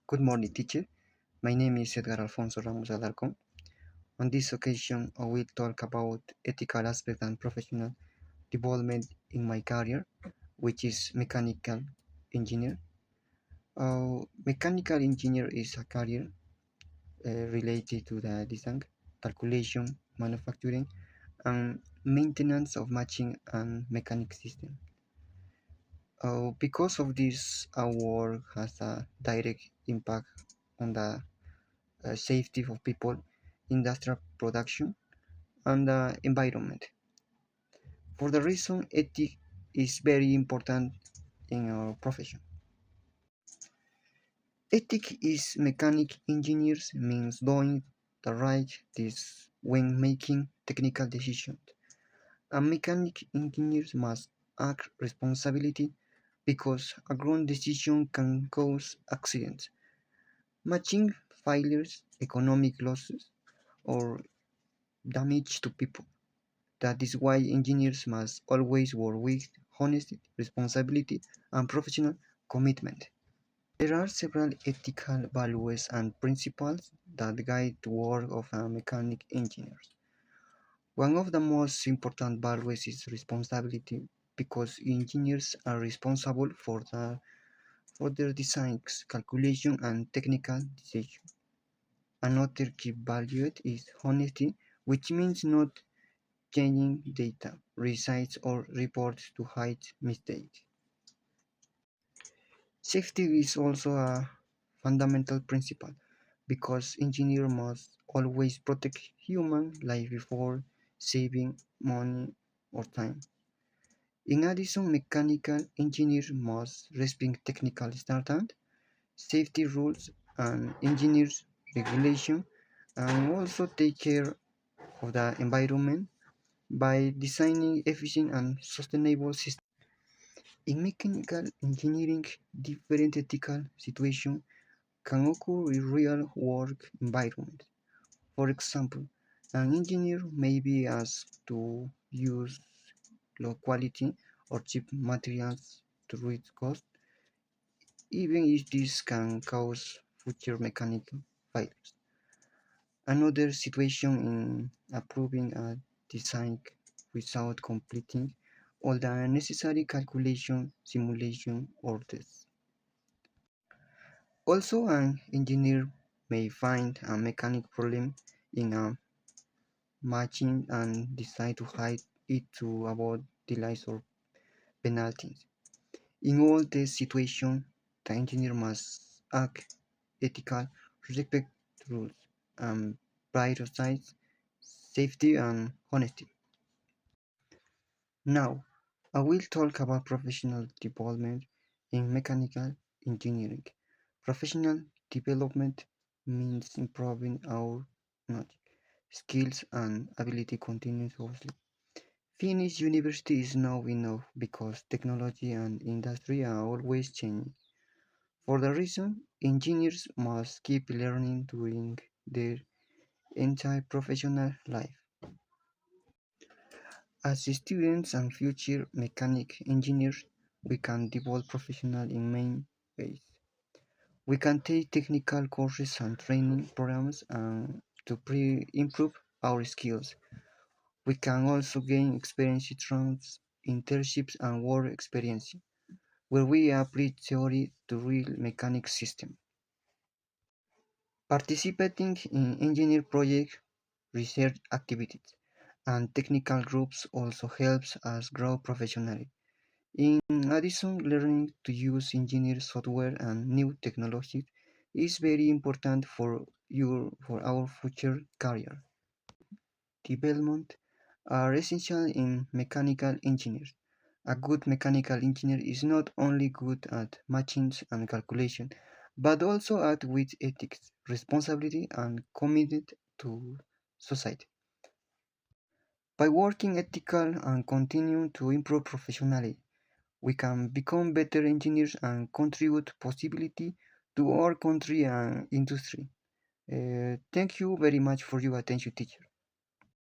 Good morning, teacher. My name is Edgar Alfonso Ramos Alarcón. On this occasion, I will talk about ethical aspect and professional development in my career, which is mechanical engineer. Mechanical engineer is a career related to the design, calculation, manufacturing, and maintenance of machine and mechanic system. Because of this, our work has a direct impact on the safety of people, industrial production, and the environment. For the reason ethics is very important in our profession. Ethics is mechanic engineers means doing the right things when making technical decisions. A mechanic engineers must act responsibility because a wrong decision can cause accidents, machine failures, economic losses, or damage to people. That is why engineers must always work with honesty, responsibility, and professional commitment. There are several ethical values and principles that guide the work of a mechanic engineer. One of the most important values is responsibility because engineers are responsible for their designs, calculation, and technical decisions. Another key value is honesty, which means not changing data, receipts, or reports to hide mistakes. Safety is also a fundamental principle because engineers must always protect human life before saving money or time. In addition, mechanical engineers must respect technical standards, safety rules, and engineers regulation, and also take care of the environment by designing efficient and sustainable systems. In mechanical engineering, different ethical situations can occur in real work environments. For example, an engineer may be asked to use low quality or cheap materials to reduce cost, even if this can cause future mechanical failures. Another situation in approving a design without completing all the necessary calculation, simulation, or tests. Also, an engineer may find a mechanical problem in a machine and decide to hide it to avoid delays or penalties. In all these situations, the engineer must act ethical, respect rules, and prioritize safety and honesty. Now, I will talk about professional development in mechanical engineering. Professional development means improving our knowledge, skills, and ability continuously. Finnish university is now enough because technology and industry are always changing. For the reason, engineers must keep learning during their entire professional life. As students and future mechanic engineers, we can develop professional in many ways. We can take technical courses and training programs to improve our skills. We can also gain experience through internships and work experience, where we apply theory to real mechanic systems. Participating in engineer projects, research activities, and technical groups also helps us grow professionally. In addition, learning to use engineer software and new technologies is very important for our future career. Development are essential in mechanical engineers. A good mechanical engineer is not only good at machines and calculation, but also at with ethics, responsibility, and committed to society. By working ethical and continuing to improve professionally, we can become better engineers and contribute positively to our country and industry. Thank you very much for your attention, teacher.